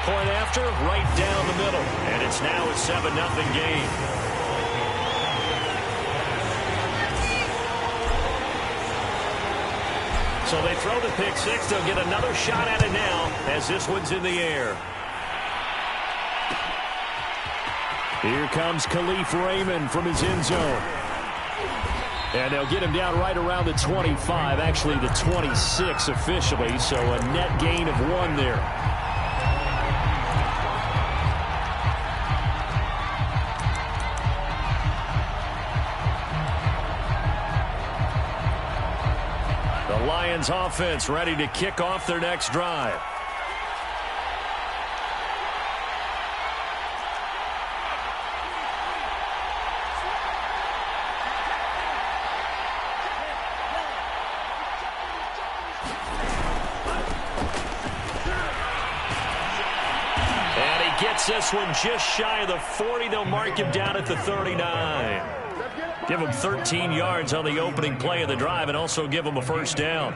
Point after, right down the middle. And it's now a 7-0 game. So they throw the pick six. They'll get another shot at it now as this one's in the air. Here comes Khalif Raymond from his end zone. And they'll get him down right around the 25, actually the 26 officially, so a net gain of 1 there. The Lions offense ready to kick off their next drive. Gets this one just shy of the 40. They'll mark him down at the 39. Give him 13 yards on the opening play of the drive and also give him a first down.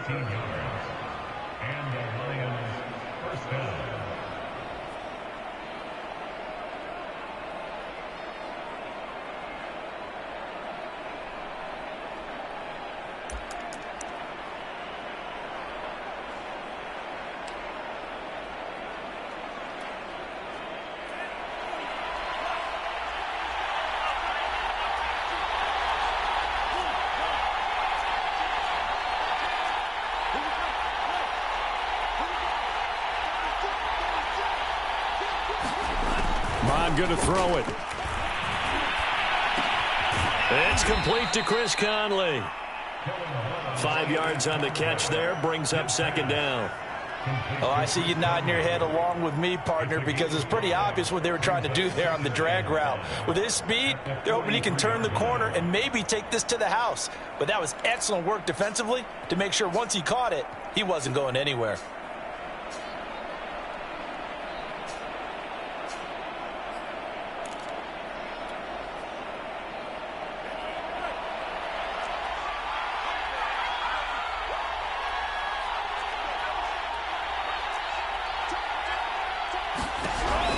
Going to throw it. It's complete to Chris Conley. 5 yards on the catch there, brings up second down. Oh, I see you nodding your head along with me, partner, because it's pretty obvious what they were trying to do there on the drag route. With his speed, they're hoping he can turn the corner and maybe take this to the house. But that was excellent work defensively to make sure once he caught it, he wasn't going anywhere.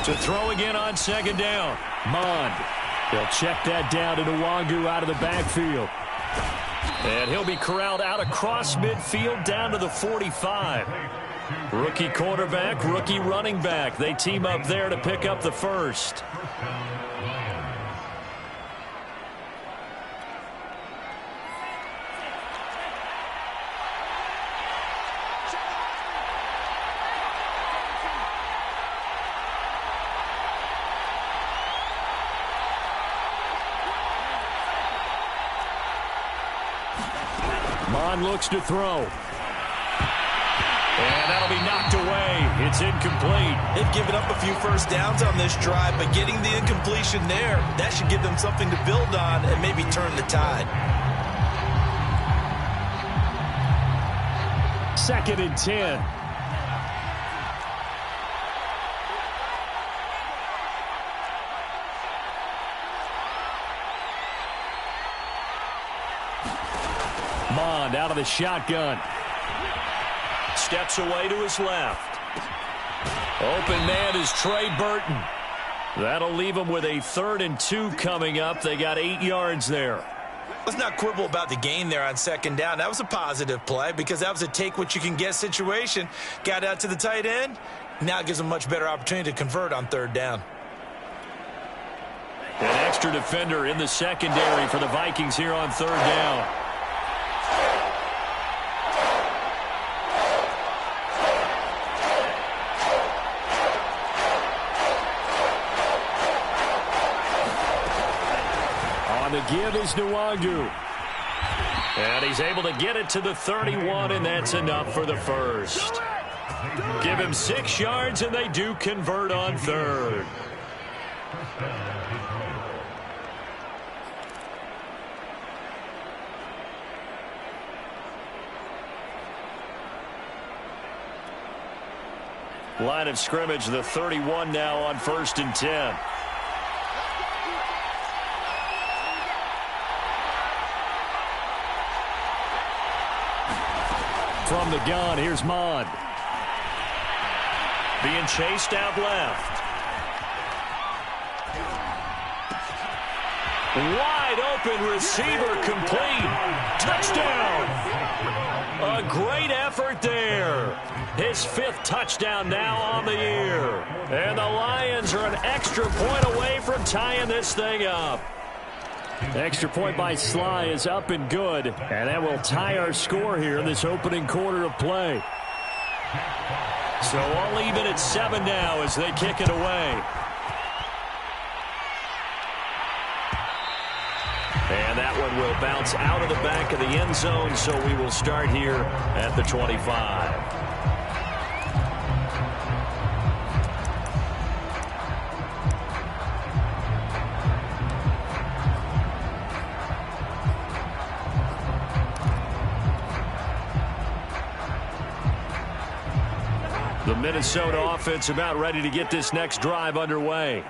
To throw again on second down. Mond. They'll check that down to Nwangu out of the backfield. And he'll be corralled out across midfield down to the 45. Rookie quarterback, rookie running back. They team up there to pick up the first. Mond looks to throw. And that'll be knocked away. It's incomplete. They've given up a few first downs on this drive, but getting the incompletion there, that should give them something to build on and maybe turn the tide. 2nd and 10. Mond out of the shotgun. Steps away to his left. Open man is Trey Burton. That'll leave him with a 3rd and 2 coming up. They got 8 yards there. Let's not quibble about the gain there on second down. That was a positive play because that was a take-what-you-can-get situation. Got out to the tight end. Now it gives them a much better opportunity to convert on 3rd down. An extra defender in the secondary for the Vikings here on 3rd down. The give is Nwangu. And he's able to get it to the 31, and that's enough for the first. Give him 6 yards, and they do convert on 3rd. Line of scrimmage, the 31 now on 1st and 10. From the gun, here's Mond. being chased out left. Wide open receiver complete. Touchdown. A great effort there. His 5th touchdown now on the year. And the Lions are an extra point away from tying this thing up. Extra point by Sly is up and good. And that will tie our score here in this opening quarter of play. So all even at 7 now as they kick it away. And that one will bounce out of the back of the end zone, so we will start here at the 25. The Minnesota offense about ready to get this next drive underway.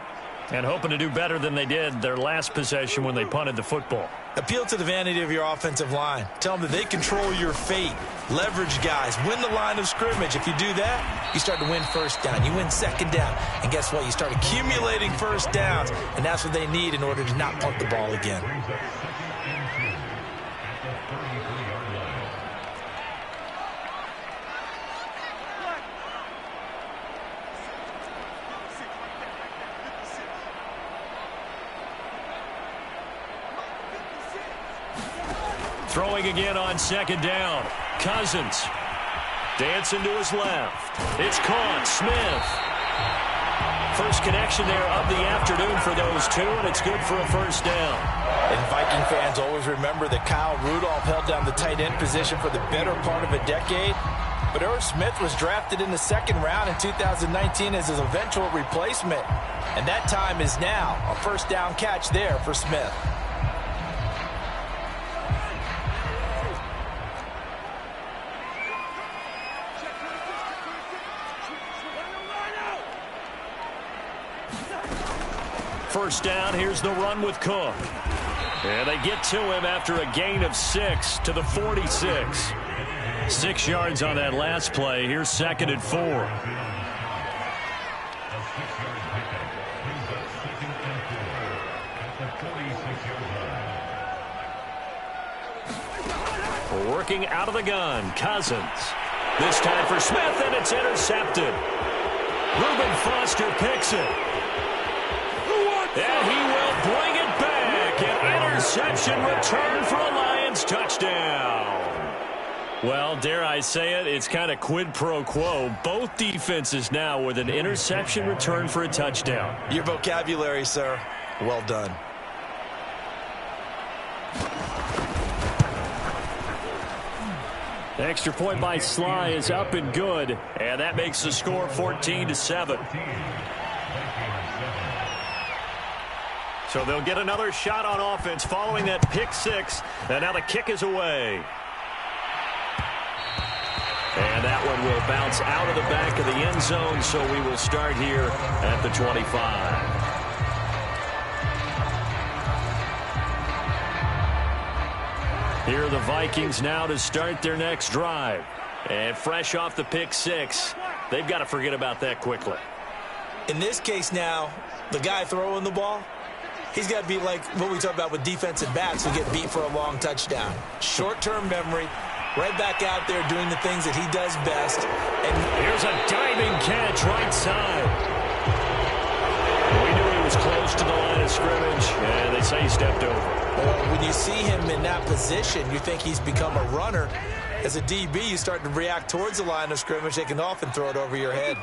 And hoping to do better than they did their last possession when they punted the football. Appeal to the vanity of your offensive line. Tell them that they control your fate. Leverage guys. Win the line of scrimmage. If you do that, you start to win first down. You win second down. And guess what? You start accumulating first downs. And that's what they need in order to not punt the ball again. Throwing again on second down. Cousins. Dancing to his left. It's caught. Smith. First connection there of the afternoon for those two, and it's good for a first down. And Viking fans always remember that Kyle Rudolph held down the tight end position for the better part of a decade. But Irv Smith was drafted in the 2nd round in 2019 as his eventual replacement. And that time is now. A first down catch there for Smith. First down, here's the run with Cook. And they get to him after a gain of 6 to the 46. 6 yards on that last play. Here's 2nd and 4. Working out of the gun, Cousins. This time for Smith, and it's intercepted. Reuben Foster picks it. And he will bring it back. An interception return for a Lions touchdown. Well, dare I say it, it's kind of quid pro quo. Both defenses now with an interception return for a touchdown. Your vocabulary, sir. Well done. Extra point by Sly is up and good. And that makes the score 14-7. So they'll get another shot on offense following that pick 6. And now the kick is away. And that one will bounce out of the back of the end zone. So we will start here at the 25. Here are the Vikings now to start their next drive. And fresh off the pick 6, they've got to forget about that quickly. In this case now, the guy throwing the ball, he's got to be like what we talk about with defensive backs who get beat for a long touchdown. Short-term memory, right back out there doing the things that he does best. And here's a diving catch right side. We knew he was close to the line of scrimmage, and they say he stepped over. Well, when you see him in that position, you think he's become a runner. As a DB, you start to react towards the line of scrimmage. They can often throw it over your head.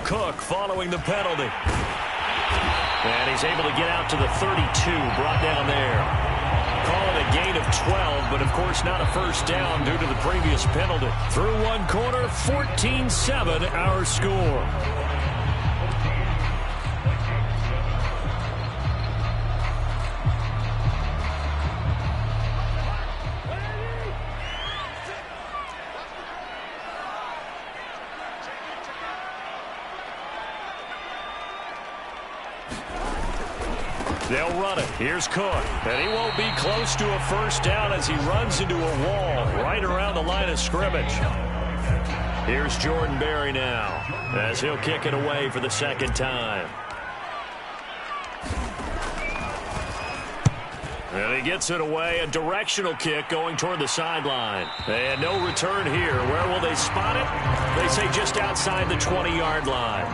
Cook following the penalty. And he's able to get out to the 32, brought down there. Call it a gain of 12, but of course not a first down due to the previous penalty. Through one quarter, 14-7 our score. They'll they'll run it. Here's Cook. And he won't be close to a first down as he runs into a wall right around the line of scrimmage. Here's Jordan Berry now as he'll kick it away for the second time. And he gets it away, a directional kick going toward the sideline. And no return here. Where will they spot it? They say just outside the 20-yard line.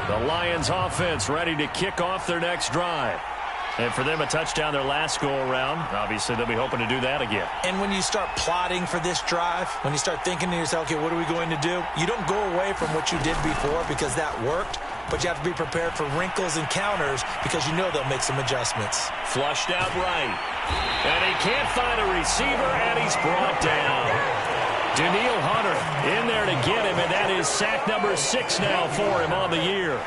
The Lions offense ready to kick off their next drive. And for them, a touchdown their last go-around. Obviously, they'll be hoping to do that again. And when you start plotting for this drive, when you start thinking to yourself, okay, what are we going to do? You don't go away from what you did before because that worked, but you have to be prepared for wrinkles and counters because you know they'll make some adjustments. Flushed out right. And he can't find a receiver, and he's brought down. Daniil Hunter in there to get him, and that is sack number 6 now for him on the year.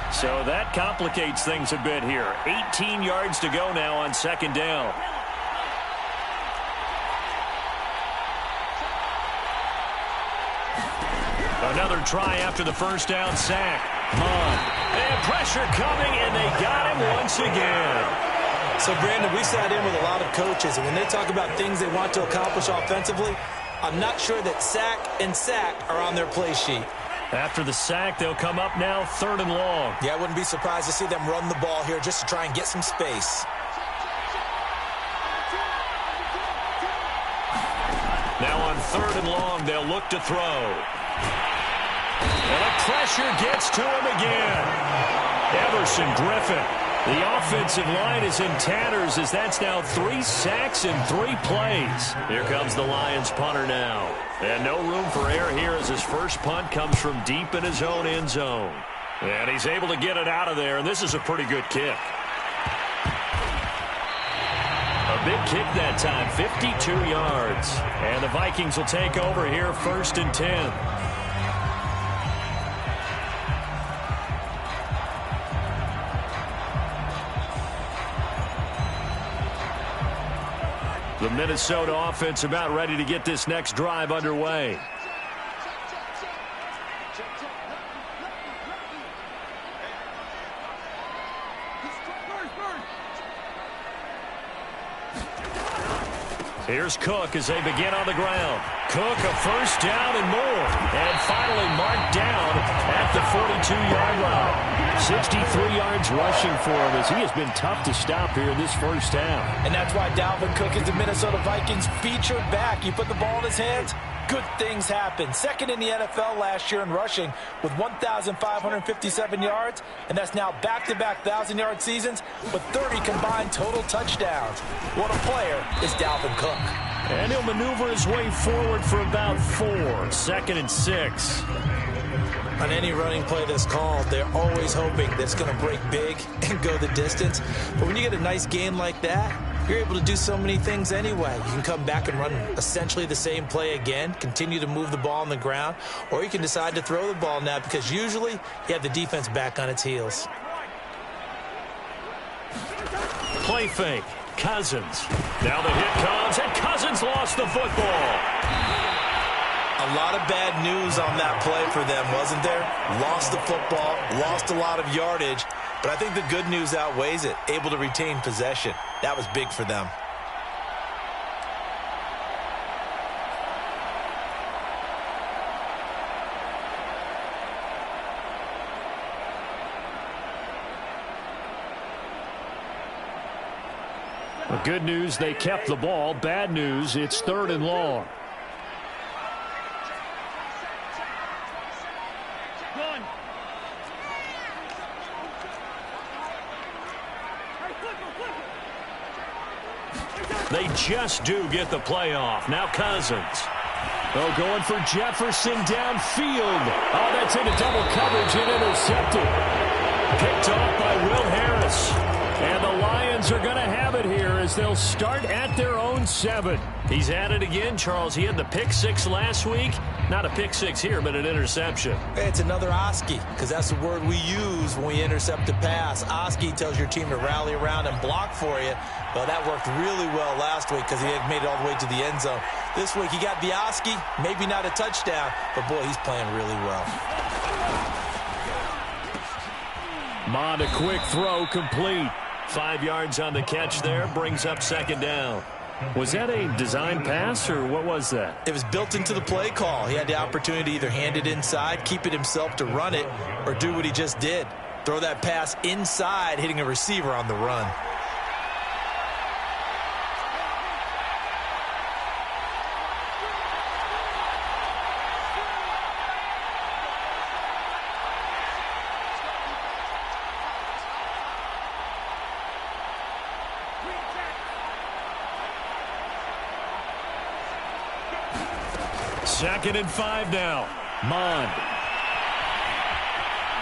So that complicates things a bit here. 18 yards to go now on second down. Another try after the first down sack. And pressure coming, and they got him once again. So, Brandon, we sat in with a lot of coaches, and when they talk about things they want to accomplish offensively, I'm not sure that sack and sack are on their play sheet. After the sack, they'll come up now 3rd and long. Yeah, I wouldn't be surprised to see them run the ball here just to try and get some space. Now on 3rd and long, they'll look to throw. And the pressure gets to him again. Everson Griffin. The offensive line is in tatters as that's now 3 sacks in 3 plays. Here comes the Lions punter now. And no room for error here as his first punt comes from deep in his own end zone. And he's able to get it out of there, and this is a pretty good kick. A big kick that time, 52 yards. And the Vikings will take over here 1st and 10. The Minnesota offense about ready to get this next drive underway. Here's Cook as they begin on the ground. Cook, a first down and more. And finally marked down at the 42-yard line. 63 yards rushing for him as he has been tough to stop here in this first half. And that's why Dalvin Cook is the Minnesota Vikings featured back. You put the ball in his hands, good things happen. 2nd in the NFL last year in rushing with 1,557 yards, and that's now back-to-back 1,000-yard seasons with 30 combined total touchdowns. What a player is Dalvin Cook. And he'll maneuver his way forward for about 4. 2nd and 6. On any running play that's called, they're always hoping that it's going to break big and go the distance. But when you get a nice gain like that, you're able to do so many things anyway. You can come back and run essentially the same play again, continue to move the ball on the ground, or you can decide to throw the ball now because usually you have the defense back on its heels. Play fake. Cousins. Now the hit comes, and Cousins lost the football. A lot of bad news on that play for them, wasn't there? Lost the football, lost a lot of yardage, but I think the good news outweighs it. Able to retain possession. That was big for them. The good news, they kept the ball. Bad news, it's 3rd and long. They just do get the playoff. Now Cousins. Oh, going for Jefferson downfield. Oh, that's into double coverage and intercepted. Picked off by Will Harris. And the Lions are going to have it here as they'll start at their own 7. He's at it again, Charles. He had the pick 6 last week. Not a pick 6 here, but an interception. It's another Oski, because that's the word we use when we intercept a pass. Oski tells your team to rally around and block for you. Well, that worked really well last week because he had made it all the way to the end zone. This week he got the Oski, maybe not a touchdown, but boy, he's playing really well. Mond, a quick throw, complete. 5 yards on the catch there, brings up second down. Was that a design pass, or what was that? It was built into the play call. He had the opportunity to either hand it inside, keep it himself to run it, or do what he just did. Throw that pass inside, hitting a receiver on the run. Second and 5 now. Mond.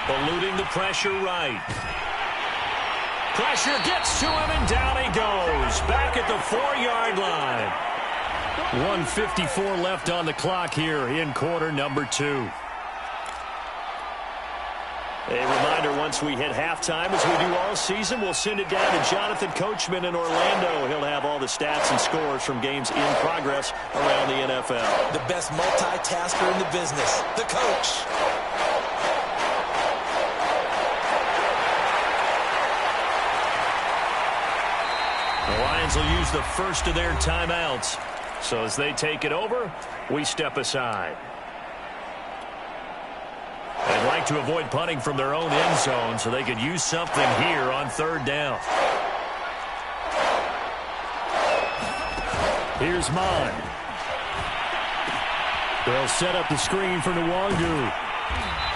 Eluding the pressure right. Pressure gets to him, and down he goes. Back at the 4-yard line. 1:54 left on the clock here in quarter number 2. A reminder, once we hit halftime, as we do all season, we'll send it down to Jonathan Coachman in Orlando. He'll have all the stats and scores from games in progress around the NFL. The best multitasker in the business, the coach. The Lions will use the first of their timeouts. So as they take it over, we step aside. They'd like to avoid punting from their own end zone so they could use something here on third down. Here's Mond. They'll set up the screen for Nwangu.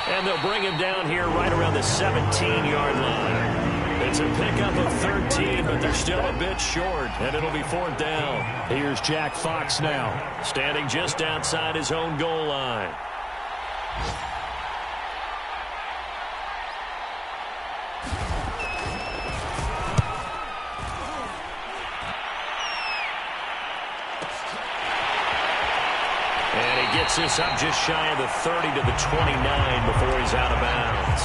And they'll bring him down here right around the 17-yard line. It's a pickup of 13, but they're still a bit short, and it'll be fourth down. Here's Jack Fox now, standing just outside his own goal line. Gets this up just shy of the 30 to the 29 before he's out of bounds.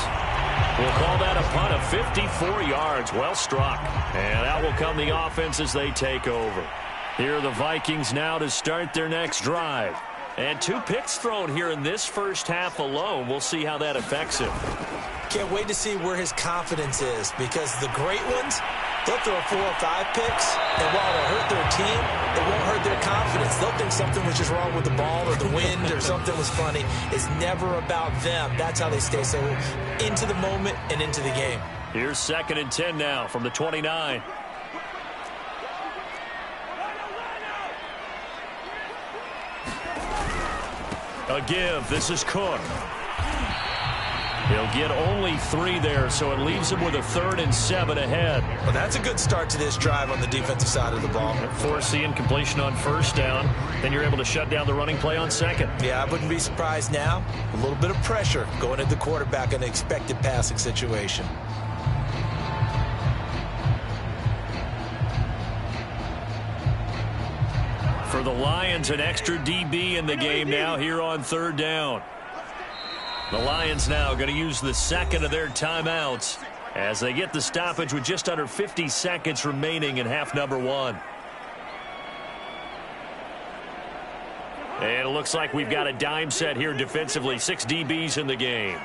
We'll call that a punt of 54 yards. Well struck. And out will come the offense as they take over. Here are the Vikings now to start their next drive. And 2 picks thrown here in this first half alone. We'll see how that affects him. Can't wait to see where his confidence is, because the great ones, they'll throw 4 or 5 picks, and while it'll hurt their team, it won't hurt their confidence. They'll think something was just wrong with the ball or the wind or something was funny. It's never about them. That's how they stay so into the moment and into the game. Here's second and 10 now from the 29. A give. This is Cook. He'll get only 3 there, so it leaves him with a 3rd and 7 ahead. Well, that's a good start to this drive on the defensive side of the ball. Force the incompletion on first down. Then you're able to shut down the running play on second. Yeah, I wouldn't be surprised now. A little bit of pressure going at the quarterback in an expected passing situation. For the Lions, an extra DB in the game now here on third down. The Lions now going to use the second of their timeouts as they get the stoppage with just under 50 seconds remaining in half number 1. And it looks like we've got a dime set here defensively. 6 DBs in the game.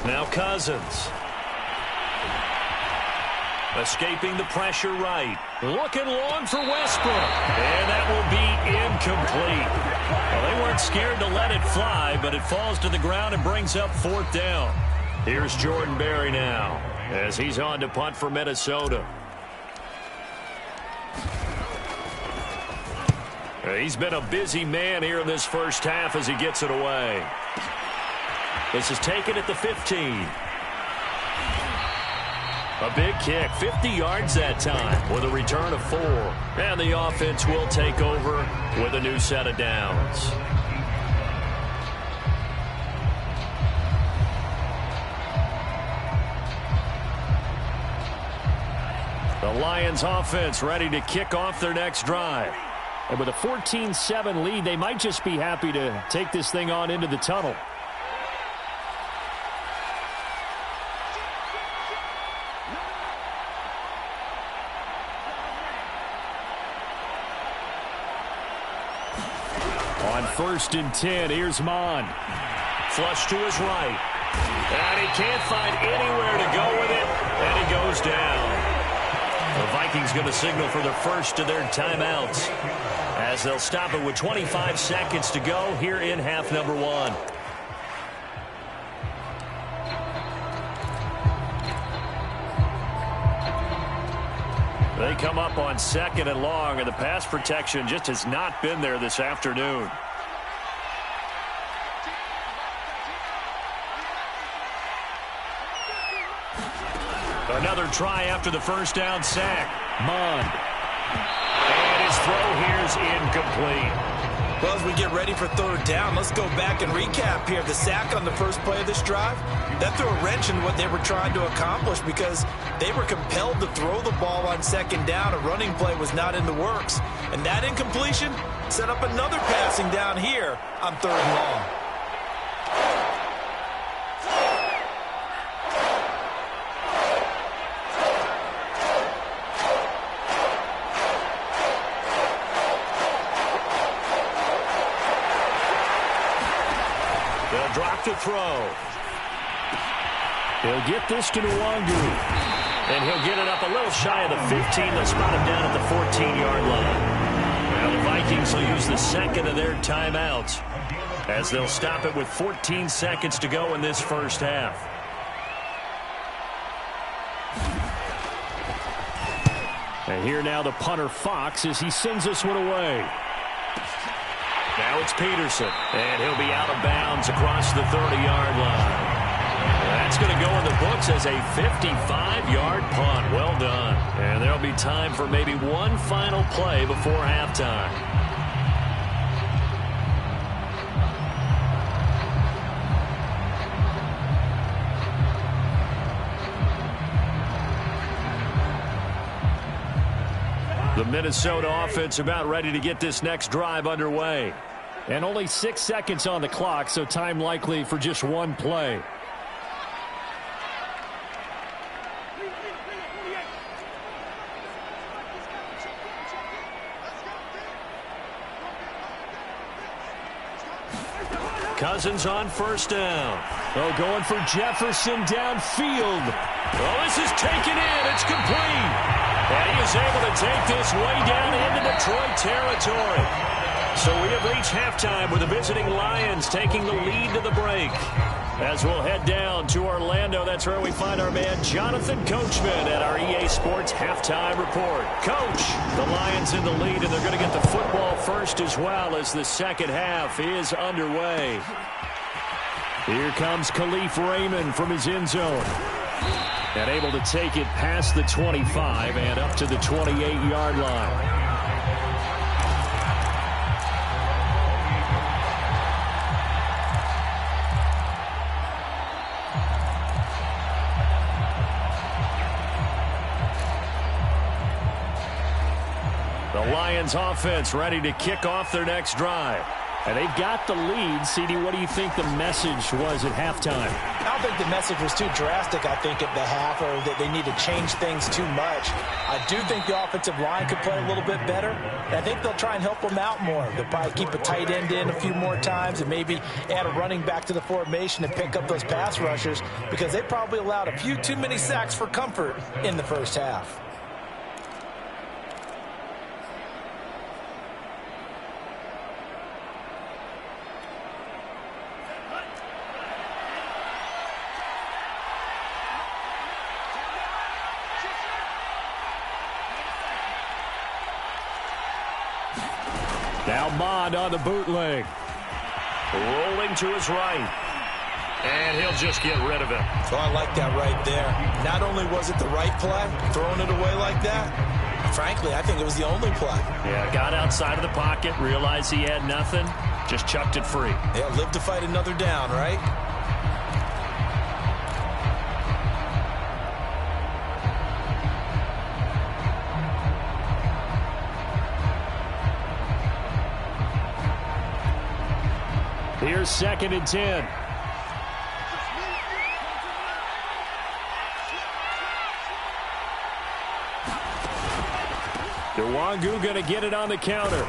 Now Cousins. Escaping the pressure right. Looking long for Westbrook. And that will be incomplete. Well, they weren't scared to let it fly, but it falls to the ground and brings up fourth down. Here's Jordan Berry now as he's on to punt for He's been a busy man here in this first half as he gets it away. This is taken at the 15. A big kick, 50 yards that time with a return of 4. And the offense will take over with a new set of downs. The Lions offense ready to kick off their next drive. And with a 14-7 lead, they might just be happy to take this thing on into the tunnel. On 1st and 10, here's Mond. Flush to his right. And he can't find anywhere to go with it, and he goes down. The Vikings going to signal for the first of their timeouts as they'll stop it with 25 seconds to go here in half number 1. They come up on 2nd and long, and the pass protection just has not been there this afternoon. Another try after the first down sack. Mond. And his throw here's incomplete. Well, as we get ready for 3rd down, let's go back and recap here. The sack on the first play of this drive, that threw a wrench in what they were trying to accomplish because they were compelled to throw the ball on 2nd down. A running play was not in the works. And that incompletion set up another passing down here on 3rd and long. Drop to throw. He'll get this to Nwangu. And he'll get it up a little shy of the 15. They'll spot him down at the 14-yard line. Now the Vikings will use the second of their timeouts as they'll stop it with 14 seconds to go in this first half. And here now the punter Fox as he sends this one away. Now it's Peterson, and he'll be out of bounds across the 30-yard line. That's going to go in the books as a 55-yard punt. Well done. And there'll be time for maybe one final play before halftime. The Minnesota offense about ready to get this next drive underway. And only 6 seconds on the clock, so time likely for just one play. Cousins on 1st down. Oh, going for Jefferson downfield. Oh, this is taken in. It's complete. And he is able to take this way down into Detroit territory. So we have reached halftime with the visiting Lions taking the lead to the break. As we'll head down to Orlando, that's where we find our man Jonathan Coachman at our EA Sports Halftime Report. Coach, the Lions in the lead, and they're going to get the football first as well as the second half is underway. Here comes Khalif Raymond from his end zone. And able to take it past the 25 and up to the 28-yard line. The Lions offense ready to kick off their next drive. And they've got the lead. CD, what do you think the message was at halftime? I don't think the message was too drastic, I think, at the half, or that they need to change things too much. I do think the offensive line could play a little bit better. And I think they'll try and help them out more. They'll probably keep a tight end in a few more times and maybe add a running back to the formation and pick up those pass rushers because they probably allowed a few too many sacks for comfort in the first half. Now Now Mond on the bootleg. Rolling to his right. And he'll just get rid of it. So I like that right there. Not only was it the right play, throwing it away like that, frankly, I think it was the only play. Yeah, got outside of the pocket, realized he had nothing, just chucked it free. Yeah, live to fight another down, right? Here's 2nd and 10. Nwangu going to get it on the counter.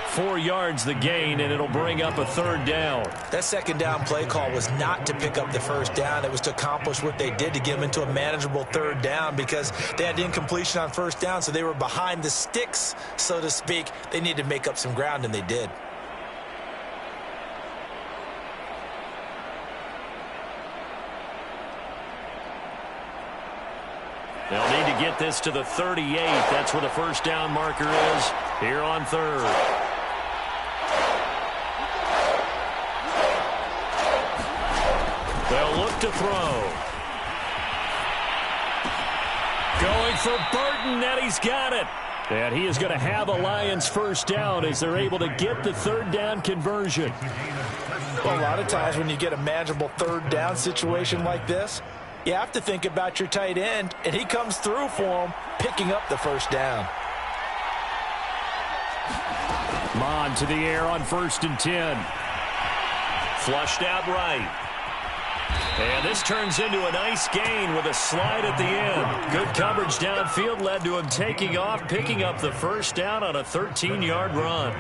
4 yards the gain, and it'll bring up a 3rd down. That 2nd down play call was not to pick up the 1st down. It was to accomplish what they did to get them into a manageable 3rd down because they had incompletion on 1st down, so they were behind the sticks, so to speak. They needed to make up some ground, and they did. They'll need to get this to the 38. That's where the 1st down marker is here on 3rd. They'll look to throw. Going for Burton, and he's got it. And he is going to have a Lions 1st down as they're able to get the 3rd down conversion. Well, a lot of times when you get a manageable 3rd down situation like this, you have to think about your tight end, and he comes through for him, picking up the 1st down. Mond to the air on 1st and 10. Flushed out right. And this turns into a nice gain with a slide at the end. Good coverage downfield led to him taking off, picking up the 1st down on a 13-yard run.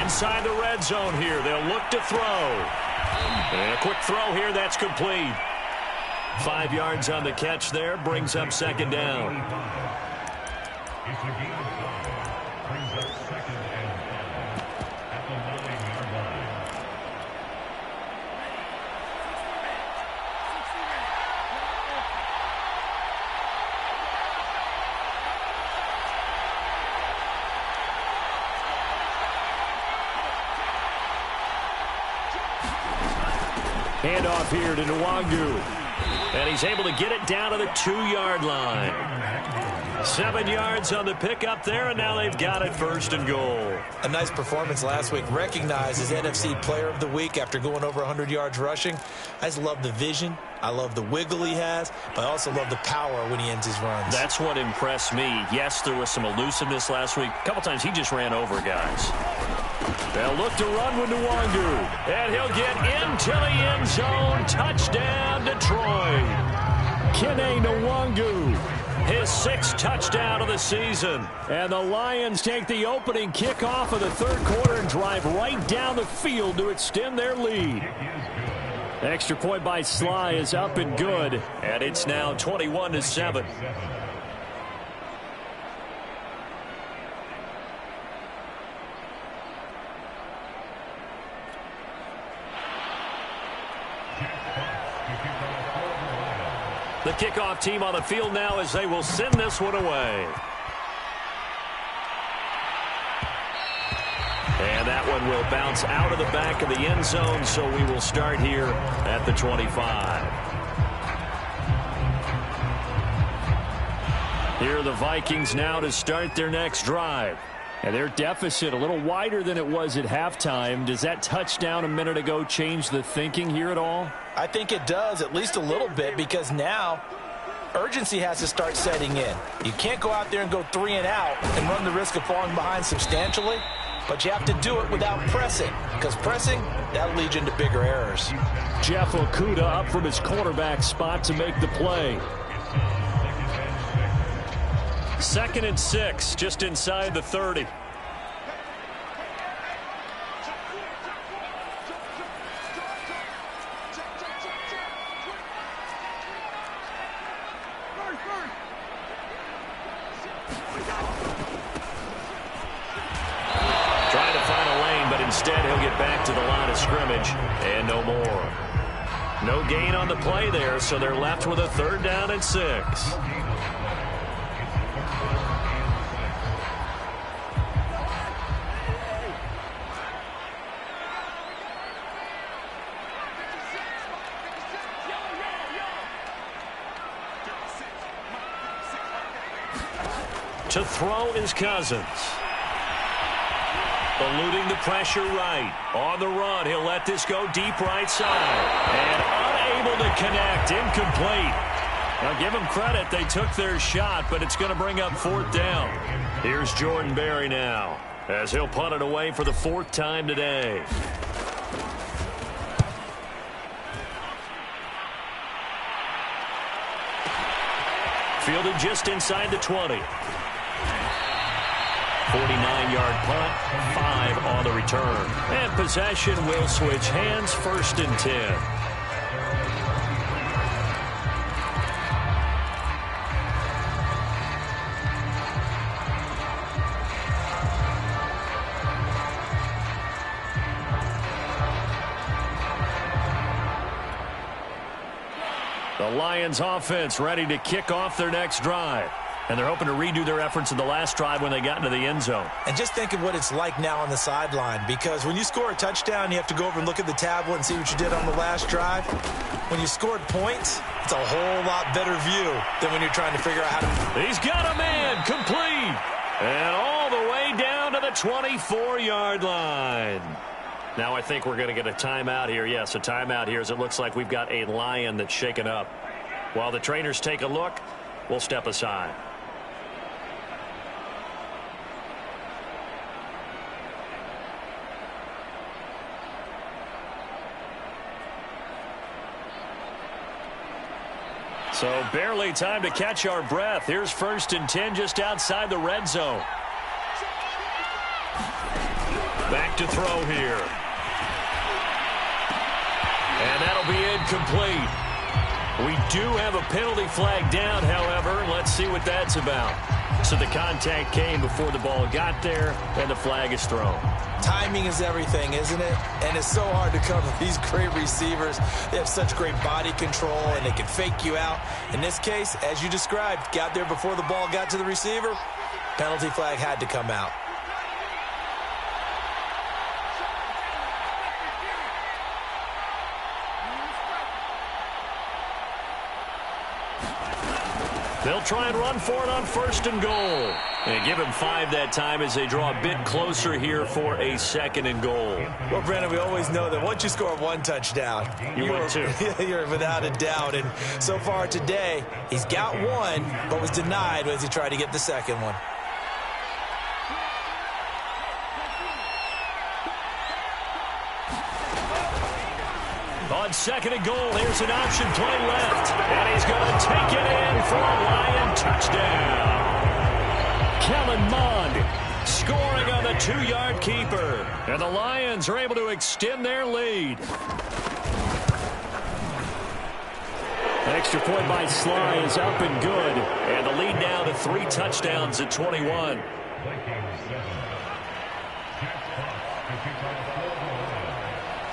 Inside the red zone here. They'll look to throw. And a quick throw here. That's complete. 5 yards on the catch there. Brings up 2nd down. Handoff here to Nwangu. And he's able to get it down to the 2-yard line. 7 yards on the pickup there, and now they've got it 1st and goal. A nice performance last week. Recognized as NFC Player of the Week after going over 100 yards rushing. I just love the vision. I love the wiggle he has, but I also love the power when he ends his runs. That's what impressed me. Yes, there was some elusiveness last week. A couple times he just ran over guys. They'll look to run with Nwangu. And he'll get into the end zone. Touchdown, Detroit. Kene Nwangu, his 6th touchdown of the season. And the Lions take the opening kickoff of the 3rd quarter and drive right down the field to extend their lead. Extra point by Sly is up and good. And it's now 21-7. The kickoff team on the field now as they will send this one away. And that one will bounce out of the back of the end zone, so we will start here at the 25. Here are the Vikings now to start their next drive. And their deficit a little wider than it was at halftime. Does that touchdown a minute ago change the thinking here at all? I think it does, at least a little bit, because now urgency has to start setting in. You can't go out there and go 3 and out and run the risk of falling behind substantially, but you have to do it without pressing, because pressing, that'll lead you into bigger errors. Jeff Okudah up from his quarterback spot to make the play. 2nd and 6, just inside the 30. Instead, he'll get back to the line of scrimmage and no more. No gain on the play there, so they're left with a 3rd down and 6. To throw is Cousins. Eluding the pressure right. On the run, he'll let this go deep right side. And unable to connect. Incomplete. Now give them credit. They took their shot, but it's going to bring up 4th down. Here's Jordan Berry now, as he'll punt it away for the 4th time today. Fielded just inside the 20. 49-yard punt, 5 on the return. And possession will switch hands, 1st and 10. The Lions offense ready to kick off their next drive. And they're hoping to redo their efforts in the last drive when they got into the end zone. And just think of what it's like now on the sideline, because when you score a touchdown, you have to go over and look at the tablet and see what you did on the last drive. When you scored points, it's a whole lot better view than when you're trying to figure out how to... He's got a man, complete. And all the way down to the 24-yard line. Now I think we're going to get a timeout here. Yes, a timeout here, as it looks like we've got a Lion that's shaken up. While the trainers take a look, we'll step aside. So barely time to catch our breath. Here's 1st and 10 just outside the red zone. Back to throw here. And that'll be incomplete. We do have a penalty flag down, however. Let's see what that's about. So the contact came before the ball got there, and the flag is thrown. Timing is everything, isn't it? And it's so hard to cover these great receivers. They have such great body control, and they can fake you out. In this case, as you described, got there before the ball got to the receiver. Penalty flag had to come out. They'll try and run for it on 1st and goal. And give him 5 that time as they draw a bit closer here for a 2nd and goal. Well, Brandon, we always know that once you score 1 touchdown, you're 2. You're without a doubt. And so far today, he's got 1, but was denied as he tried to get the 2nd one. On 2nd and goal, here's an option play left. And he's going to take it in for a Lion touchdown. Kellen Mond scoring on the 2-yard keeper. And the Lions are able to extend their lead. Extra point by Sly is up and good. And the lead now to 3 touchdowns at 21.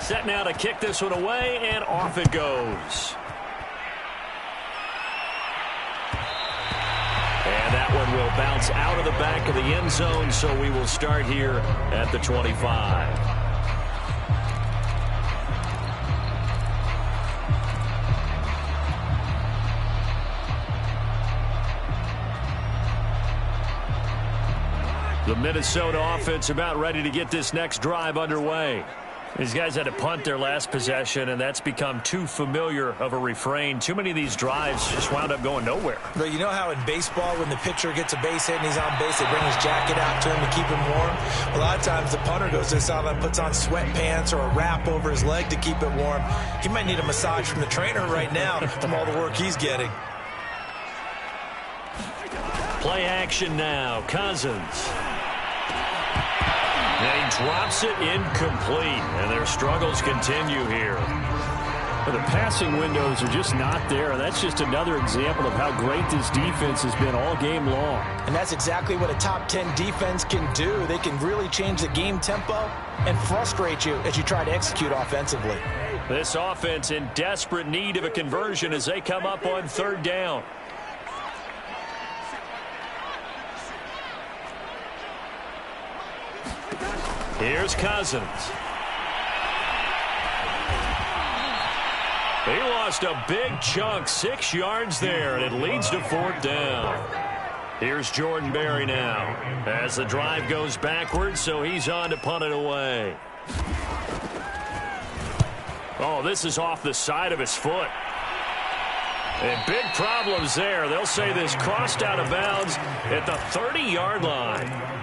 Set now to kick this one away, and off it goes. And that one will bounce out of the back of the end zone, so we will start here at the 25. The Minnesota offense about ready to get this next drive underway. These guys had to punt their last possession, and that's become too familiar of a refrain. Too many of these drives just wound up going nowhere. But you know how in baseball, when the pitcher gets a base hit and he's on base, they bring his jacket out to him to keep him warm? A lot of times the punter goes to the sideline, puts on sweatpants or a wrap over his leg to keep it warm. He might need a massage from the trainer right now from all the work he's getting. Play action now. Cousins. And he drops it incomplete, and their struggles continue here. Well, the passing windows are just not there. That's just another example of how great this defense has been all game long. And that's exactly what a top 10 defense can do. They can really change the game tempo and frustrate you as you try to execute offensively. This offense in desperate need of a conversion as they come up on third down. Here's Cousins. He lost a big chunk, 6 yards there, and it leads to fourth down. Here's Jordan Berry now as the drive goes backwards, so he's on to punt it away. Oh, this is off the side of his foot. And big problems there. They'll say this crossed out of bounds at the 30-yard line.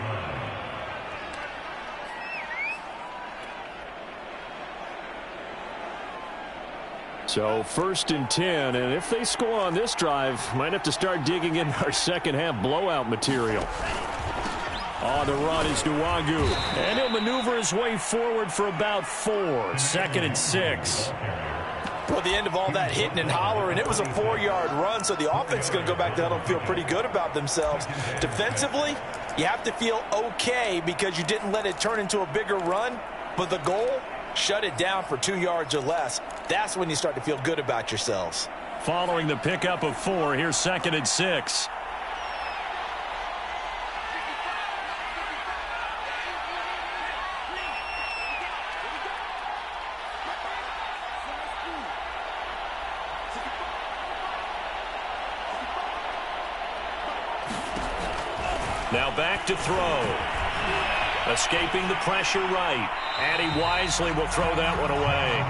So 1st and 10, and if they score on this drive, might have to start digging in our second half blowout material. On the run is Nwangu, and he'll maneuver his way forward for about 4. 2nd and 6. Well, the end of all that hitting and hollering, it was a 4-yard run, so the offense is going to go back to that and feel pretty good about themselves. Defensively, you have to feel okay because you didn't let it turn into a bigger run, but the goal, shut it down for 2 yards or less. That's when you start to feel good about yourselves. Following the pickup of 4, here's 2nd and 6. Now back to throw. Escaping the pressure right. And he wisely will throw that one away.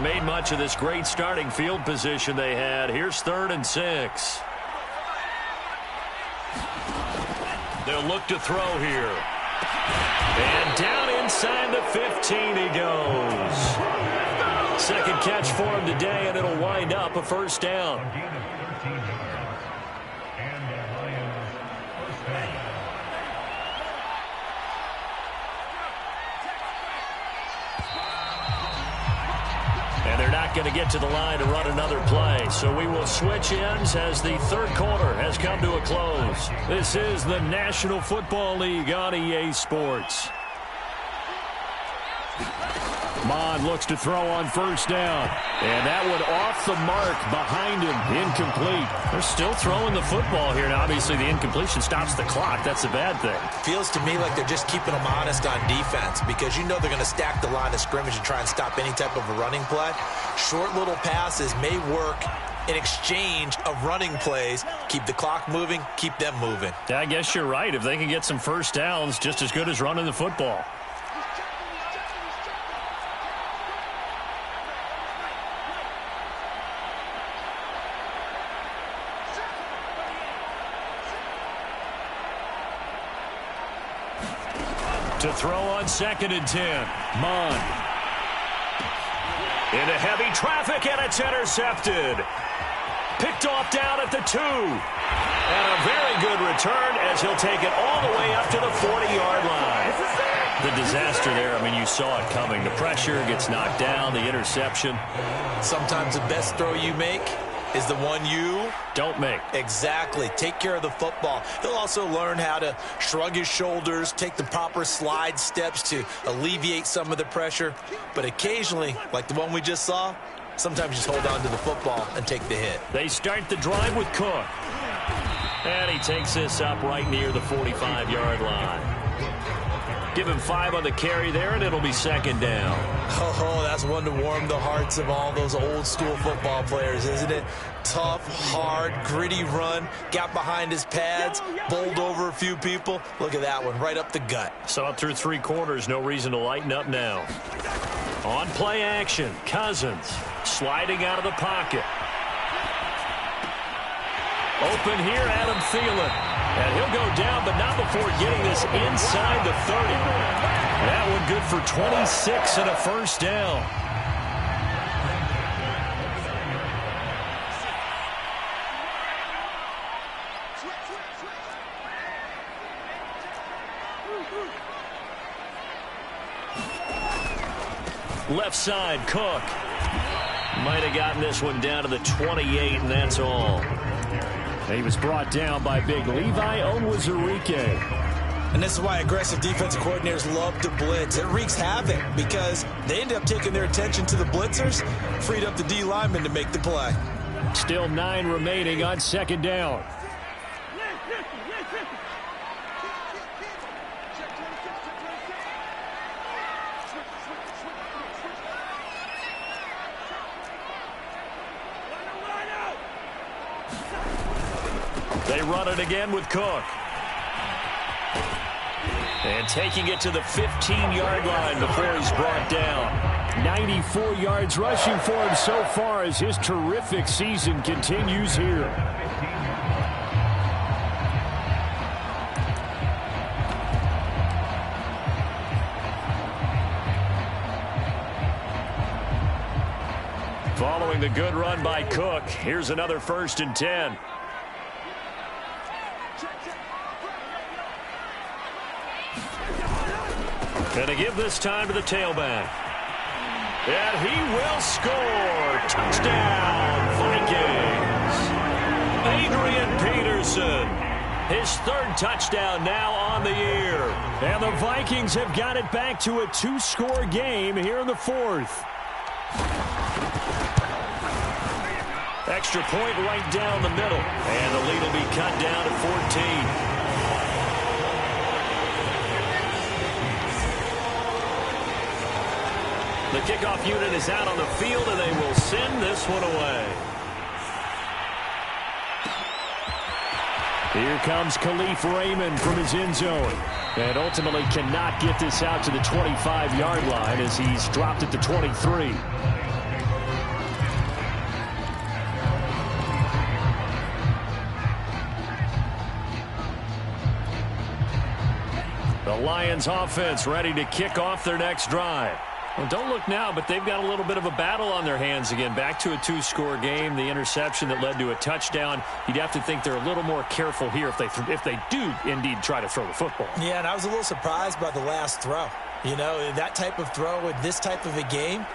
Made much of this great starting field position they had. Here's 3rd and 6. They'll look to throw here. And down inside the 15 he goes. Second catch for him today, and it'll wind up a first down. Going to get to the line to run another play. So we will switch ends as the third quarter has come to a close. This is the National Football League on EA Sports. Mond looks to throw on first down. And that one off the mark behind him. Incomplete. They're still throwing the football here. Now, obviously, the incompletion stops the clock. That's a bad thing. Feels to me like they're just keeping them honest on defense because you know they're going to stack the line of scrimmage and try and stop any type of a running play. Short little passes may work in exchange of running plays. Keep the clock moving, keep them moving. Yeah, I guess you're right. If they can get some first downs, just as good as running the football. To throw on 2nd and 10. Mond. Into heavy traffic, and it's intercepted. Picked off down at the 2. And a very good return as he'll take it all the way up to the 40-yard line. The disaster there, I mean, you saw it coming. The pressure gets knocked down, the interception. Sometimes the best throw you make is the one you don't make. Exactly. Take care of the football. He'll also learn how to shrug his shoulders, take the proper slide steps to alleviate some of the pressure. But occasionally, like the one we just saw, sometimes just hold on to the football and take the hit. They start the drive with Cook. And he takes this up right near the 45-yard line. Give him 5 on the carry there, and it'll be 2nd down. Oh, that's one to warm the hearts of all those old-school football players, isn't it? Tough, hard, gritty run. Got behind his pads, bowled over a few people. Look at that one, right up the gut. Saw it through 3 quarters. No reason to lighten up now. On play action, Cousins sliding out of the pocket. Open here, Adam Thielen. And he'll go down, but not before getting this inside the 30. That one good for 26 and a first down. Left side, Cook. Might have gotten this one down to the 28, and that's all. He was brought down by big Levi Onwuzurike. And this is why aggressive defensive coordinators love to blitz. It wreaks havoc because they end up taking their attention to the blitzers, freed up the D lineman to make the play. Still 9 remaining on second down. They run it again with Cook. And taking it to the 15-yard line before he's brought down. 94 yards rushing for him so far as his terrific season continues here. Following the good run by Cook, here's another 1st and 10. Gonna give this time to the tailback. And he will score. Touchdown, Vikings. Adrian Peterson. His 3rd touchdown now on the year. And the Vikings have got it back to a 2-score game here in the 4th. Extra point right down the middle. And the lead will be cut down to 14. The kickoff unit is out on the field, and they will send this one away. Here comes Khalif Raymond from his end zone. And ultimately cannot get this out to the 25-yard line as he's dropped at the 23. The Lions offense ready to kick off their next drive. Well, don't look now, but they've got a little bit of a battle on their hands again. Back to a 2-score game. The interception that led to a touchdown. You'd have to think they're a little more careful here if they do indeed try to throw the football. Yeah, and I was a little surprised by the last throw. You know, that type of throw in this type of a game,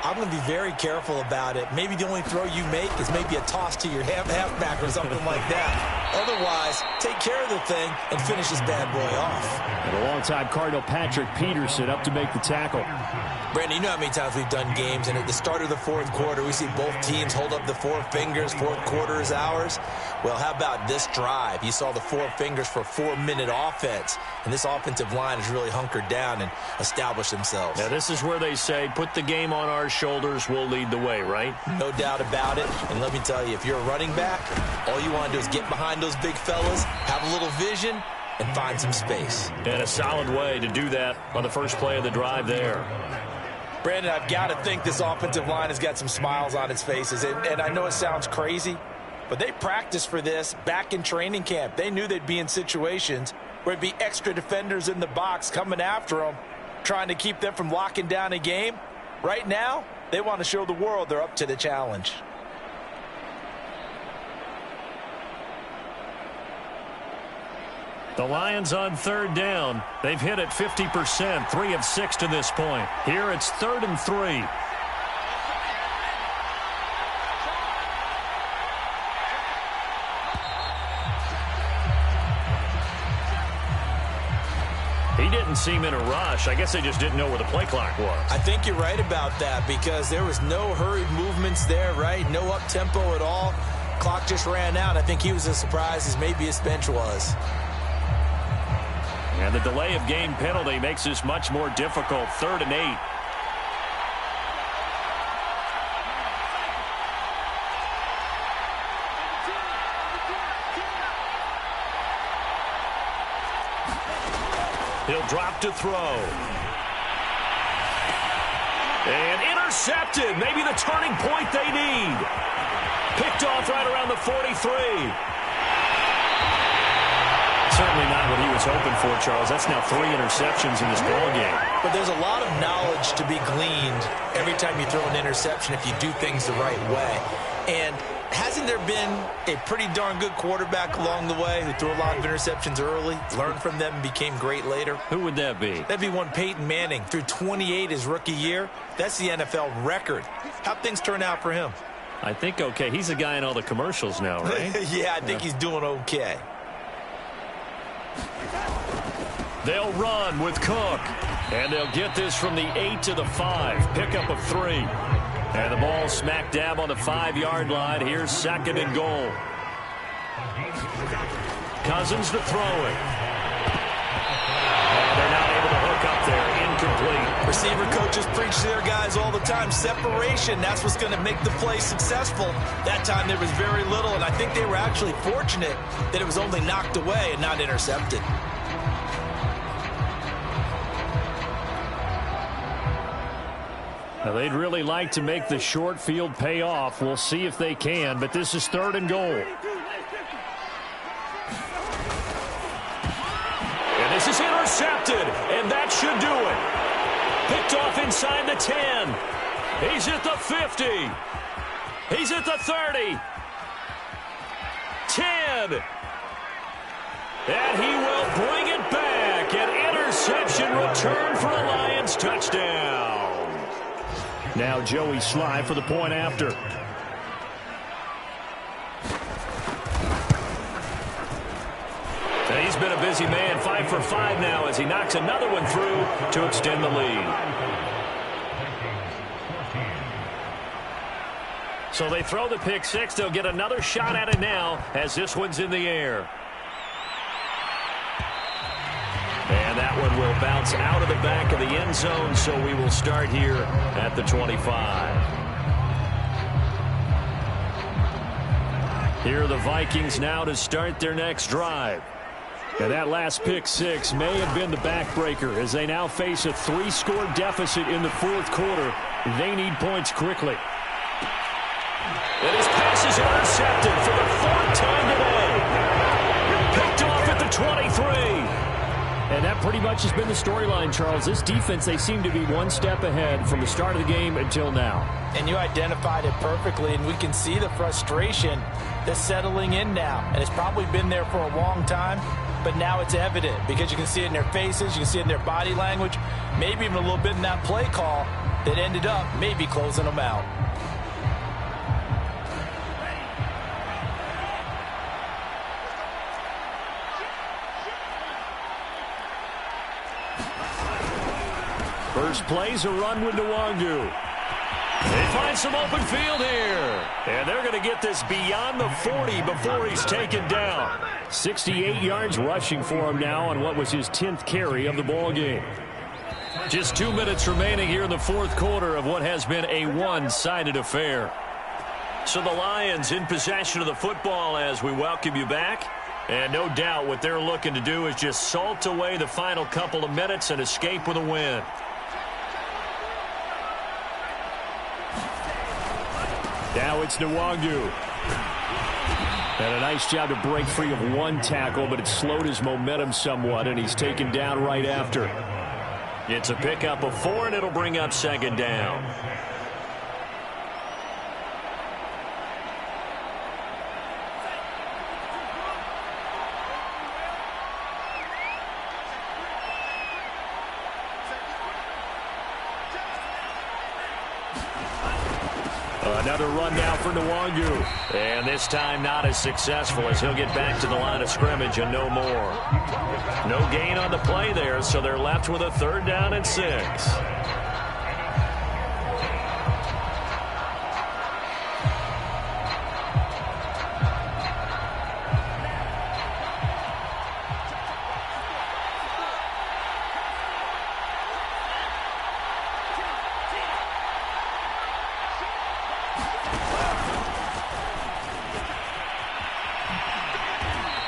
I'm going to be very careful about it. Maybe the only throw you make is maybe a toss to your halfback or something like that. Otherwise, take care of the thing and finish this bad boy off. And a long-time Cardinal Patrick Peterson up to make the tackle. Brandon, you know how many times we've done games, and at the start of the 4th quarter, we see both teams hold up the 4 fingers, 4th quarter is ours. Well, how about this drive? You saw the 4 fingers for 4-minute offense, and this offensive line has really hunkered down and established themselves. Now, this is where they say, put the game on our shoulders, we'll lead the way, right? No doubt about it, and let me tell you, if you're a running back, all you want to do is get behind those big fellas, have a little vision, and find some space. And a solid way to do that on the first play of the drive there. Brandon, I've got to think this offensive line has got some smiles on its faces. And I know it sounds crazy, but they practiced for this back in training camp. They knew they'd be in situations where it'd be extra defenders in the box coming after them, trying to keep them from locking down a game. Right now, they want to show the world they're up to the challenge. The Lions on 3rd down. They've hit it 50%, 3 of 6 to this point. Here it's 3rd and 3. He didn't seem in a rush. I guess they just didn't know where the play clock was. I think you're right about that because there was no hurried movements there, right? No up-tempo at all. Clock just ran out. I think he was as surprised as maybe his bench was. And the delay of game penalty makes this much more difficult. 3rd and 8. He'll drop to throw. And intercepted. Maybe the turning point they need. Picked off right around the 43. certainly not what he was hoping for, Charles. That's now 3 interceptions in this ball game. But there's a lot of knowledge to be gleaned every time you throw an interception if you do things the right way. And hasn't there been a pretty darn good quarterback along the way who threw a lot of interceptions early, learned from them, and became great later? Who would that be? That'd be one Peyton Manning. Threw 28 his rookie year. That's the NFL record. How'd things turn out for him? I think okay. He's a guy in all the commercials now, right? Yeah, I think he's doing okay. They'll run with Cook. And they'll get this from the 8 to the 5. Pickup of 3. And the ball smack dab on the 5-yard line. Here's 2nd and goal. Cousins to throw it. And they're not able to hook up there. Incomplete. Receiver coaches preach to their guys all the time. Separation, that's what's going to make the play successful. That time there was very little, and I think they were actually fortunate that it was only knocked away and not intercepted. Now, they'd really like to make the short field pay off. We'll see if they can, but this is 3rd and goal. And this is intercepted, and that should do it. Picked off inside the 10. He's at the 50. He's at the 30. 10. And he will bring it back. An interception return for a Lions touchdown. Now Joey Sly for the point after. And he's been a busy man, 5 for 5 now as he knocks another one through to extend the lead. So they throw the pick 6. They'll get another shot at it now as this one's in the air. And that one will bounce out of the back of the end zone, so we will start here at the 25. Here are the Vikings now to start their next drive. And that last pick 6 may have been the backbreaker as they now face a 3-score deficit in the 4th quarter. They need points quickly. And his pass is intercepted for the 4th time today. Picked off at the 23. And that pretty much has been the storyline, Charles. This defense, they seem to be one step ahead from the start of the game until now. And you identified it perfectly, and we can see the frustration that's settling in now. And it's probably been there for a long time, but now it's evident because you can see it in their faces, you can see it in their body language, maybe even a little bit in that play call that ended up maybe closing them out. First play's a run with Nwangu. They find some open field here. And they're going to get this beyond the 40 before he's taken down. 68 yards rushing for him now on what was his 10th carry of the ball game. Just 2 minutes remaining here in the 4th quarter of what has been a one-sided affair. So the Lions in possession of the football as we welcome you back. And no doubt what they're looking to do is just salt away the final couple of minutes and escape with a win. Now it's Nwangu. And a nice job to break free of one tackle, but it slowed his momentum somewhat, and he's taken down right after. It's a pickup of 4, and it'll bring up 2nd down. Another run now for Nwangu. And this time not as successful as he'll get back to the line of scrimmage and no more. No gain on the play there, so they're left with a 3rd down and 6.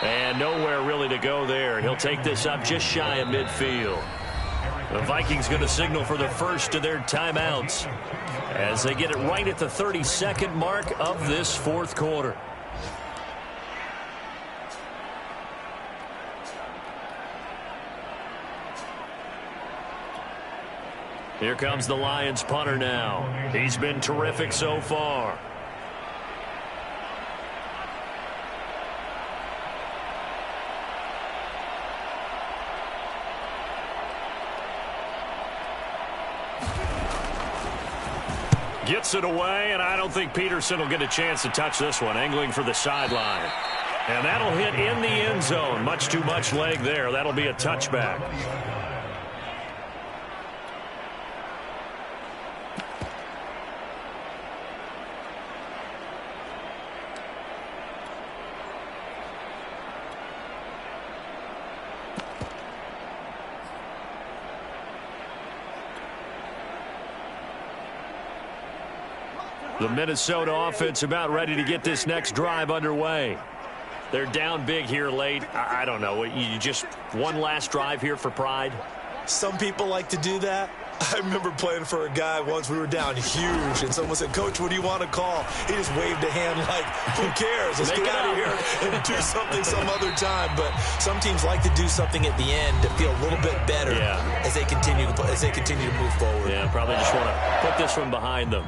And nowhere really to go there. He'll take this up just shy of midfield. The Vikings going to signal for the first of their timeouts as they get it right at the 32nd mark of this 4th quarter. Here comes the Lions punter now. He's been terrific so far. Gets it away, and I don't think Peterson will get a chance to touch this one. Angling for the sideline. And that'll hit in the end zone. Much too much leg there. That'll be a touchback. The Minnesota offense about ready to get this next drive underway. They're down big here late. I don't know. You just one last drive here for pride? Some people like to do that. I remember playing for a guy once. We were down huge, and someone said, "Coach, what do you want to call?" He just waved a hand like, who cares? Let's get out of here and do something some other time. But some teams like to do something at the end to feel a little bit better as they continue to move forward. Yeah, probably just want to put this one behind them.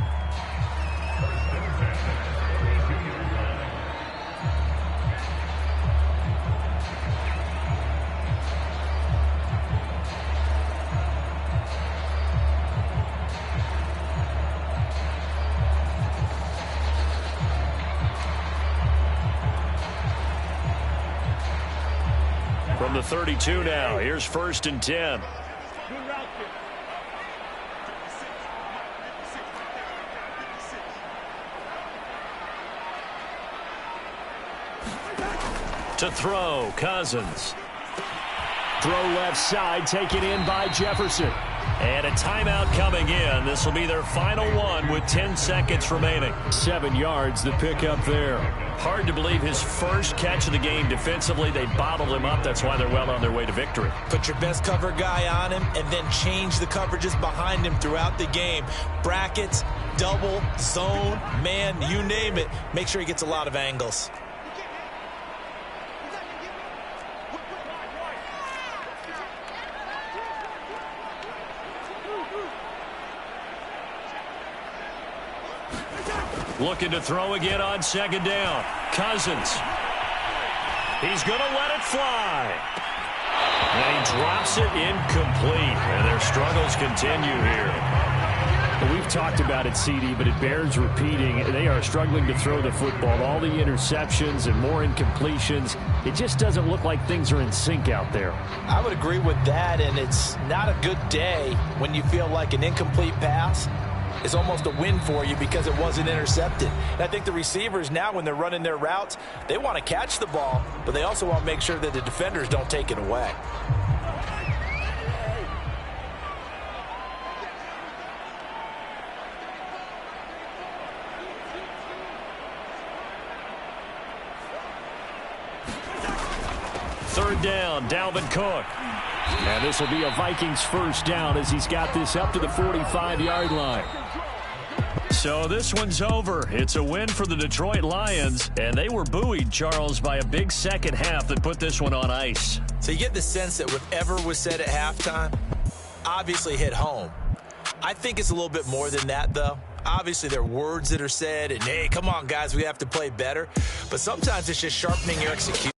From the 32 now, here's 1st and 10. To throw, Cousins. Throw left side, taken in by Jefferson. And a timeout coming in. This will be their final one with 10 seconds remaining. 7 yards the pick up there. Hard to believe his first catch of the game defensively. They bottled him up. That's why they're well on their way to victory. Put your best cover guy on him and then change the coverages behind him throughout the game. Brackets, double, zone, man, you name it. Make sure he gets a lot of angles. Looking to throw again on 2nd down. Cousins. He's going to let it fly. And he drops it incomplete. And their struggles continue here. Well, we've talked about it, CD, but it bears repeating. They are struggling to throw the football. All the interceptions and more incompletions. It just doesn't look like things are in sync out there. I would agree with that, and it's not a good day when you feel like an incomplete pass is almost a win for you because it wasn't intercepted. And I think the receivers now, when they're running their routes, they want to catch the ball, but they also want to make sure that the defenders don't take it away. Third down, Dalvin Cook. And this will be a Vikings first down as he's got this up to the 45-yard line. So this one's over. It's a win for the Detroit Lions, and they were buoyed, Charles, by a big second half that put this one on ice. So you get the sense that whatever was said at halftime obviously hit home. I think it's a little bit more than that, though. Obviously, there are words that are said, and, hey, come on, guys, we have to play better. But sometimes it's just sharpening your execution.